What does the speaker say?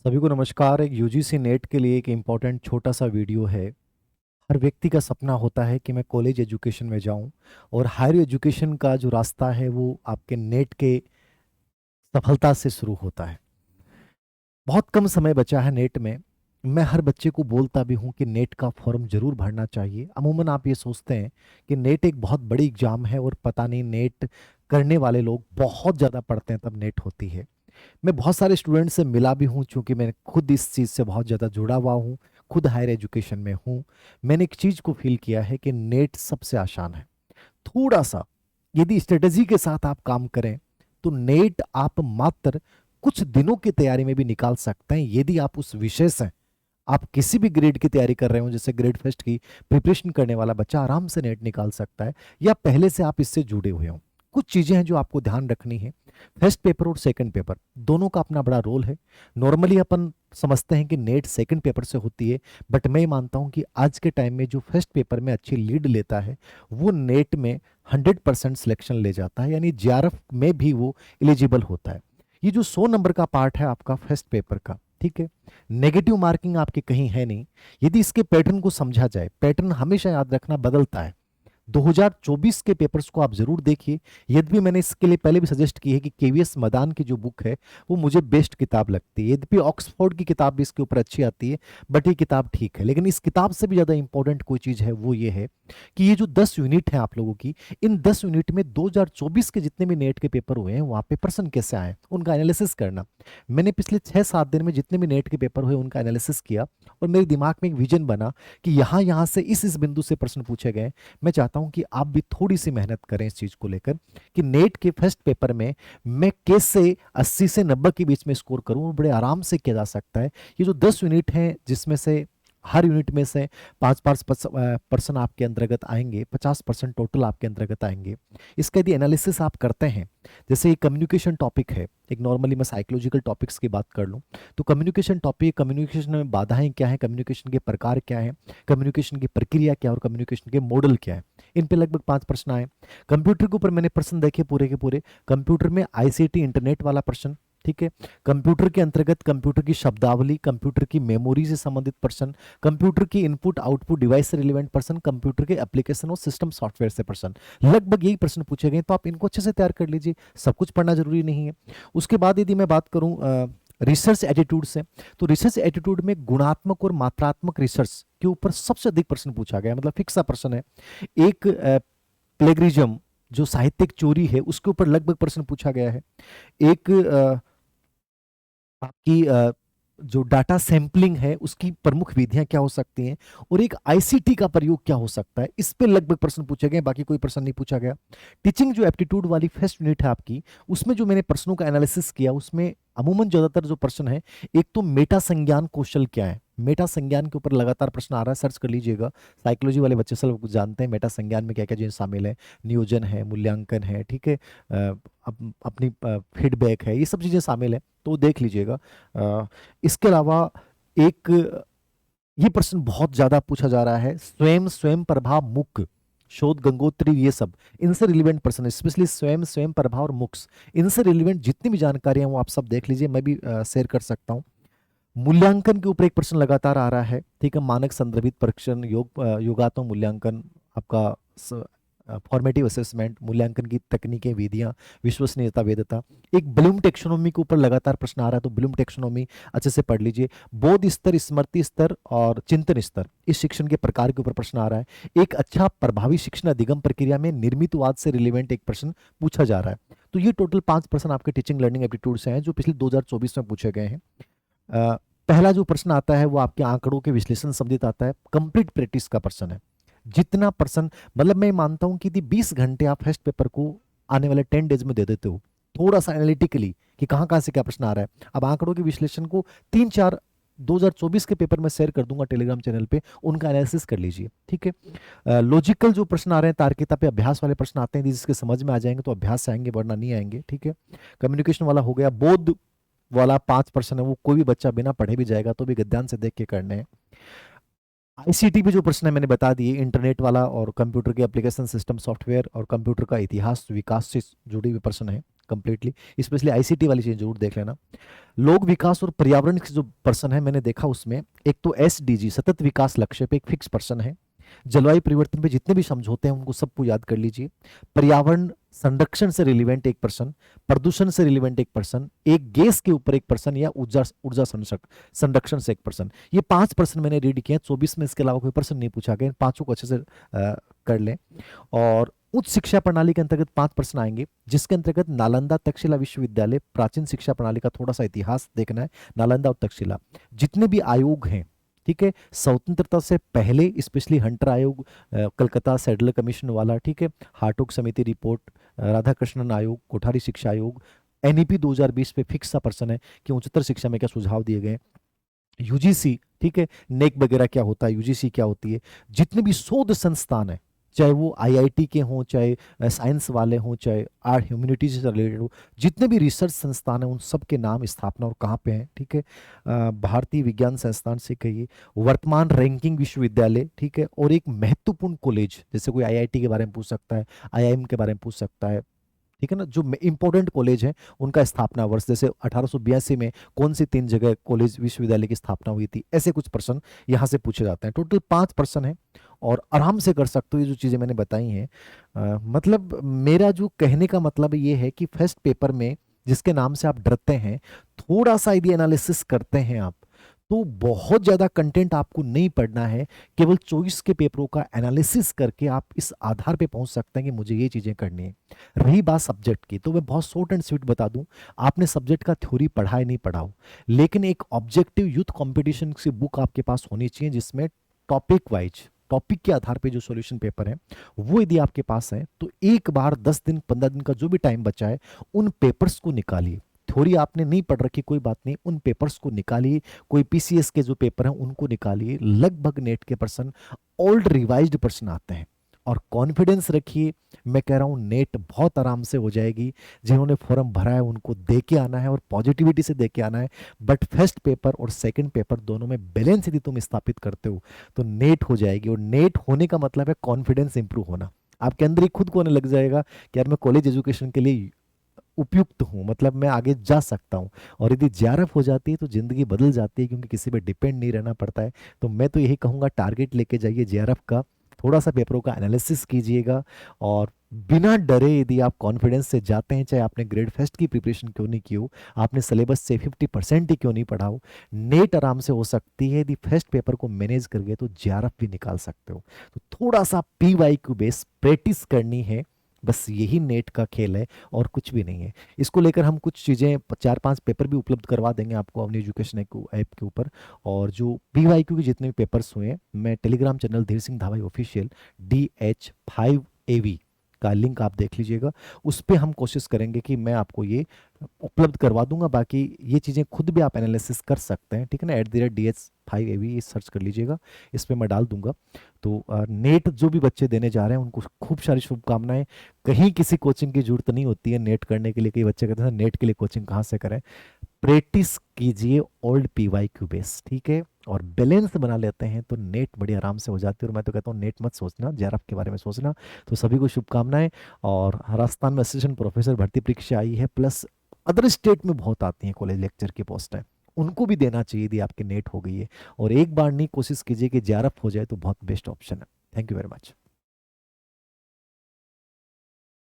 सभी को नमस्कार। एक यूजीसी नेट के लिए एक इम्पॉर्टेंट छोटा सा वीडियो है। हर व्यक्ति का सपना होता है कि मैं कॉलेज एजुकेशन में जाऊं, और हायर एजुकेशन का जो रास्ता है वो आपके नेट के सफलता से शुरू होता है। बहुत कम समय बचा है नेट में। मैं हर बच्चे को बोलता भी हूं कि नेट का फॉर्म जरूर भरना चाहिए। अमूमन आप ये सोचते हैं कि नेट एक बहुत बड़ी एग्जाम है, और पता नहीं नेट करने वाले लोग बहुत ज़्यादा पढ़ते हैं तब नेट होती है। मैं बहुत सारे स्टूडेंट से मिला भी हूँ, क्योंकि मैं खुद इस चीज़ से बहुत ज़्यादा जुड़ा हुआ हूँ। खुद हायर एजुकेशन में हूँ। मैंने एक चीज़ को फील किया है कि नेट सबसे आसान है। थोड़ा सा यदि स्ट्रेटेजी के साथ आप काम करें तो नेट आप मात्र कुछ दिनों की तैयारी में भी निकाल सकते हैं। यदि आप उस विषय से आप किसी भी ग्रेड की तैयारी कर रहे हो, जैसे ग्रेड फर्स्ट की प्रिपरेशन करने वाला बच्चा आराम से नेट निकाल सकता है, या पहले से आप इससे जुड़े हुए हो। कुछ चीजें हैं जो आपको ध्यान रखनी है। फर्स्ट पेपर और सेकंड पेपर दोनों का अपना बड़ा रोल है। नॉर्मली अपन समझते हैं कि नेट सेकंड पेपर से होती है, बट मैं मानता हूं कि आज के टाइम में जो फर्स्ट पेपर में अच्छी लीड लेता है वो नेट में 100% सिलेक्शन ले जाता है, यानी जेआरएफ में भी वो एलिजिबल होता है। ये जो 100 नंबर का पार्ट है आपका फर्स्ट पेपर का, ठीक है, नेगेटिव मार्किंग आपके कहीं है नहीं। यदि इसके पैटर्न को समझा जाए, पैटर्न हमेशा याद रखना बदलता है। 2024 के पेपर्स को आप जरूर देखिए। यद्यपि मैंने इसके लिए पहले भी सजेस्ट की है कि केवीएस मदान की जो बुक है वो मुझे बेस्ट किताब लगती है। यद्यपि ऑक्सफोर्ड की किताब भी इसके ऊपर अच्छी आती है, बट ये किताब ठीक है। लेकिन इस किताब से भी ज़्यादा इंपॉर्टेंट कोई चीज़ है वो ये है कि ये जो 10 यूनिट है आप लोगों की, इन 10 यूनिट में 2024 के जितने भी नेट के पेपर हुए हैं वहाँ पे प्रश्न कैसे आए उनका एनालिसिस करना। मैंने पिछले 6-7 दिन में जितने भी नेट के पेपर हुए उनका एनालिसिस किया, और मेरे दिमाग में एक विजन बना कि यहाँ यहाँ से इस बिंदु से प्रश्न पूछे गए। मैं चाहता हूं कि आप भी थोड़ी सी मेहनत करें इस चीज को लेकर कि नेट के फर्स्ट पेपर में मैं कैसे 80 से 90 के बीच में स्कोर करूं, और बड़े आराम से किया जा सकता है। ये जो 10 यूनिट हैं जिसमें से हर यूनिट में से 5-5% आपके अंतर्गत आएंगे, 50% टोटल आपके अंतर्गत आएंगे। इसका यदि एनालिसिस आप करते हैं, जैसे ये कम्युनिकेशन टॉपिक है, एक नॉर्मली मैं साइकोलॉजिकल टॉपिक्स की बात कर लूं तो कम्युनिकेशन टॉपिक, कम्युनिकेशन में बाधाएं क्या है, कम्युनिकेशन के प्रकार क्या है, कम्युनिकेशन की प्रक्रिया क्या है, और कम्युनिकेशन के मॉडल क्या है, इन पे लगभग 5 प्रश्न आए। कंप्यूटर के ऊपर मैंने प्रश्न देखे पूरे के पूरे। कंप्यूटर में आईसीटी इंटरनेट वाला प्रश्न, ठीक है। कंप्यूटर के अंतर्गत कंप्यूटर की शब्दावली, कंप्यूटर की मेमोरी से संबंधित प्रश्न, कंप्यूटर की इनपुट आउटपुट डिवाइस से रिलेवेंट प्रश्न, कंप्यूटर के एप्लीकेशन और सिस्टम सॉफ्टवेयर से प्रश्न। लगभग यही प्रश्न पूछे गए, तो आप इनको अच्छे से तैयार कर लीजिए। सब कुछ पढ़ना जरूरी नहीं है। उसके बाद यदि मैं बात करूं रिसर्च एटीट्यूड से, तो रिसर्च एटीट्यूड में गुणात्मक और मात्रात्मक रिसर्च के ऊपर सबसे अधिक प्रश्न पूछा गया, मतलब फिक्स सा प्रश्न है। एक प्लेगरिज्म, जो साहित्यिक चोरी है, उसके ऊपर लगभग प्रश्न पूछा गया है। एक आपकी जो डाटा सैंपलिंग है उसकी प्रमुख विधियां क्या हो सकती हैं, और एक आईसीटी का प्रयोग क्या हो सकता है, इस पे लगभग प्रश्न पूछे गए, बाकी कोई प्रश्न नहीं पूछा गया। टीचिंग जो एप्टीट्यूड वाली फर्स्ट यूनिट है आपकी, उसमें जो मैंने प्रश्नों का एनालिसिस किया उसमें अमूमन ज्यादातर जो प्रश्न है, एक तो मेटा संज्ञान कौशल क्या है। मेटा संज्ञान के ऊपर लगातार प्रश्न आ रहा है, सर्च कर लीजिएगा। साइकोलॉजी वाले बच्चे सब जानते हैं मेटा संज्ञान में क्या क्या चीजें शामिल है। नियोजन है, मूल्यांकन है, ठीक है, अपनी फीडबैक है, ये सब चीजें शामिल है, तो देख लीजिएगा। इसके अलावा एक ये प्रश्न बहुत ज्यादा पूछा जा रहा है, स्वयं स्वयं प्रभा मुक, शोध गंगोत्री, ये सब इनसे रिलेवेंट प्रश्न, स्पेशली स्वयं स्वयं प्रभा और मुक्स, इनसे रिलेवेंट जितनी भी जानकारी है वो आप सब देख लीजिए, मैं भी शेयर कर सकता हूँ। मूल्यांकन के ऊपर एक प्रश्न लगातार आ रहा है, ठीक है, मानक संदर्भित परीक्षण, योगात्मक मूल्यांकन, आपका फॉर्मेटिव असेसमेंट, मूल्यांकन की तकनीकें, विधियां, विश्वसनीयता, वैधता। एक ब्लूम टेक्सोनोमी के ऊपर लगातार प्रश्न आ रहा है, तो ब्लूम टेक्सोनोमी अच्छे से पढ़ लीजिए। बोध स्तर, स्मृति स्तर और चिंतन स्तर, इस शिक्षण के प्रकार के ऊपर प्रश्न आ रहा है। एक अच्छा प्रभावी शिक्षण अधिगम प्रक्रिया में निर्मितवाद से रिलेवेंट एक प्रश्न पूछा जा रहा है। तो ये टोटल 5 प्रश्न आपके टीचिंग लर्निंग एप्टीट्यूड से हैं, जो पिछले 2024 में पूछे गए हैं। पहला जो प्रश्न आता है वो आपके आंकड़ों के विश्लेषण संबंधित आता है, कंप्लीट प्रैक्टिस का प्रश्न है। जितना प्रश्न, मतलब मैं मानता हूं कि यदि 20 घंटे आप फर्स्ट पेपर को आने वाले 10 डेज में दे देते हो, थोड़ा सा एनालिटिकली कि कहाँ कहाँ से क्या प्रश्न आ रहा है। अब आंकड़ों के विश्लेषण को 3-4 2024 के पेपर में शेयर कर दूंगा टेलीग्राम चैनल पे, उनका एनालिसिस कर लीजिए, ठीक है। लॉजिकल जो प्रश्न आ रहे हैं, तार्किकता पे अभ्यास वाले प्रश्न आते हैं, यदि जिसके समझ में आ जाएंगे तो अभ्यास से आएंगे, वरना नहीं आएंगे, ठीक है। कम्युनिकेशन वाला हो गया। बोध वाला 5 प्रश्न है, वो कोई भी बच्चा बिना पढ़े भी जाएगा तो भी गद्यांश से देख के करने हैं। आईसीटी पे जो प्रश्न है मैंने बता दिए, इंटरनेट वाला और कंप्यूटर के एप्लीकेशन सिस्टम सॉफ्टवेयर और कंप्यूटर का इतिहास विकास से जुड़े हुए प्रश्न है कंप्लीटली। स्पेशली आईसीटी वाली चीज जरूर देख लेना। लोक विकास और पर्यावरण के जो पर्सन है मैंने देखा उसमें, एक तो एसडीजी सतत विकास लक्ष्य पे एक फिक्स पर्सन है। जलवायु परिवर्तन पे जितने भी समझौते हैं उनको सबको याद कर लीजिए। पर्यावरण संरक्षण से रिलेवेंट एक पर्सन, प्रदूषण से रिलेवेंट एक पर्सन, एक गैस के ऊपर एक पर्सन, या ऊर्जा ऊर्जा संरक्षण से एक पर्सन। ये 5 पर्सन मैंने रीड किए हैं, 24 में इसके अलावा कोई पर्सन नहीं पूछा गया। इन पांचों को अच्छे से कर लें। और उच्च शिक्षा प्रणाली के अंतर्गत 5 पर्सन आएंगे, जिसके अंतर्गत नालंदा तक्षशिला विश्वविद्यालय, प्राचीन शिक्षा प्रणाली का थोड़ा सा इतिहास देखना है, नालंदा और तक्षशिला। जितने भी आयोग हैं, ठीक है, स्वतंत्रता से पहले स्पेशली हंटर आयोग, कलकत्ता सैडलर कमीशन वाला, ठीक है, हार्टोग समिति रिपोर्ट, राधाकृष्णन आयोग, कोठारी शिक्षा आयोग, एनईपी 2020 पे फिक्स सा पर्सन है कि उच्चतर शिक्षा में क्या सुझाव दिए गए, यूजीसी, ठीक है, नेक वगैरह क्या होता है, यूजीसी क्या होती है। जितने भी शोध संस्थान है, चाहे वो आईआईटी के हों, चाहे साइंस वाले हों, चाहे आर्ट ह्यूमैनिटीज से रिलेटेड हो, जितने भी रिसर्च संस्थान हैं उन सब के नाम, स्थापना और कहाँ पे हैं, ठीक है। भारतीय विज्ञान संस्थान से कहिए, वर्तमान रैंकिंग विश्वविद्यालय, ठीक है, और एक महत्वपूर्ण कॉलेज, जैसे कोई आईआईटी के बारे में पूछ सकता है, आईआईएम के बारे में पूछ सकता है, ठीक है ना, जो इंपॉर्टेंट कॉलेज हैं उनका स्थापना वर्ष, जैसे 1882 में कौन सी 3 जगह कॉलेज विश्वविद्यालय की स्थापना हुई थी, ऐसे कुछ प्रश्न यहाँ से पूछे जाते हैं। टोटल 5 पर्सन है और आराम से कर सकते हो ये जो चीज़ें मैंने बताई हैं। मतलब मेरा जो कहने का मतलब ये है कि फर्स्ट पेपर में जिसके नाम से आप डरते हैं, थोड़ा सा यदि एनालिसिस करते हैं आप, तो बहुत ज़्यादा कंटेंट आपको नहीं पढ़ना है। केवल 24 के पेपरों का एनालिसिस करके आप इस आधार पे पहुंच सकते हैं कि मुझे ये चीज़ें करनी है। रही बात सब्जेक्ट की, तो मैं बहुत शॉर्ट एंड स्वीट बता दूं, आपने सब्जेक्ट का थ्योरी पढ़ा है नहीं पढ़ा हो, लेकिन एक ऑब्जेक्टिव यूथ कंपटीशन की बुक आपके पास होनी चाहिए, जिसमें टॉपिक वाइज, टॉपिक के आधार पे जो सॉल्यूशन पेपर है वो यदि आपके पास है, तो एक बार 10 दिन 15 दिन का जो भी टाइम बचा है उन पेपर्स को निकालिए। थ्योरी आपने नहीं पढ़ रखी कोई बात नहीं, उन पेपर्स को निकालिए। कोई पीसीएस के जो पेपर हैं उनको निकालिए। लगभग नेट के पर्सन ओल्ड रिवाइज्ड पर्सन आते हैं, और कॉन्फिडेंस रखिए, मैं कह रहा हूं नेट बहुत आराम से हो जाएगी। जिन्होंने फॉर्म भरा है उनको दे के आना है और पॉजिटिविटी से दे के आना है। बट फर्स्ट पेपर और सेकंड पेपर दोनों में बैलेंस यदि तुम स्थापित करते हो तो नेट हो जाएगी। और नेट होने का मतलब है कॉन्फिडेंस इंप्रूव होना। आपके अंदर ही खुद को होने लग जाएगा कि यार मैं कॉलेज एजुकेशन के लिए उपयुक्त हूँ, मतलब मैं आगे जा सकता हूँ। और यदि जेआरएफ हो जाती है तो जिंदगी बदल जाती है, क्योंकि किसी पे डिपेंड नहीं रहना पड़ता है। तो मैं तो यही कहूँगा, टारगेट लेके जाइए जेआरएफ का, थोड़ा सा पेपरों का एनालिसिस कीजिएगा, और बिना डरे यदि आप कॉन्फिडेंस से जाते हैं, चाहे आपने ग्रेड फर्स्ट की प्रिपरेशन क्यों नहीं की हो, आपने सिलेबस से 50% ही क्यों नहीं पढ़ा हो, नेट आराम से हो सकती है। यदि फर्स्ट पेपर को मैनेज कर गए तो जेआरएफ भी निकाल सकते हो। तो थोड़ा सा पीवाईक्यू बेस प्रैक्टिस करनी है, बस यही नेट का खेल है और कुछ भी नहीं है। इसको लेकर हम कुछ चीज़ें 4-5 पेपर भी उपलब्ध करवा देंगे आपको अपनी एजुकेशन ऐप के ऊपर। और जो पीवाईक्यू के जितने भी पेपर्स हुए हैं, मैं टेलीग्राम चैनल धीर सिंह धावाई ऑफिशियल DH5AV का लिंक आप देख लीजिएगा। उस पर हम कोशिश करेंगे कि मैं आपको ये उपलब्ध करवा दूंगा। बाकी ये चीज़ें खुद भी आप एनालिसिस कर सकते हैं, ठीक है ना। @DH5AV सर्च कर लीजिएगा, इस पर मैं डाल दूंगा। तो नेट जो भी बच्चे देने जा रहे हैं उनको खूब सारी शुभकामनाएं। कहीं किसी कोचिंग की जरूरत नहीं होती है नेट करने के लिए। कई बच्चे कहते हैं नेट के लिए कोचिंग कहाँ से करें। प्रैक्टिस कीजिए ओल्ड पीवाईक्यू बेस, ठीक है, और बैलेंस बना लेते हैं तो नेट बड़ी आराम से हो जाती है। और मैं तो कहता हूँ नेट मत सोचना, जेआरएफ के बारे में सोचना। तो सभी को शुभकामनाएं। और राजस्थान में असिस्टेंट प्रोफेसर भर्ती परीक्षा आई है, प्लस अदर स्टेट में बहुत आती हैं कॉलेज लेक्चर की पोस्टें, उनको भी देना चाहिए यदि आपकी नेट हो गई है। और एक बार नहीं, कोशिश कीजिए कि जेआरएफ हो जाए तो बहुत बेस्ट ऑप्शन है। Thank you very much.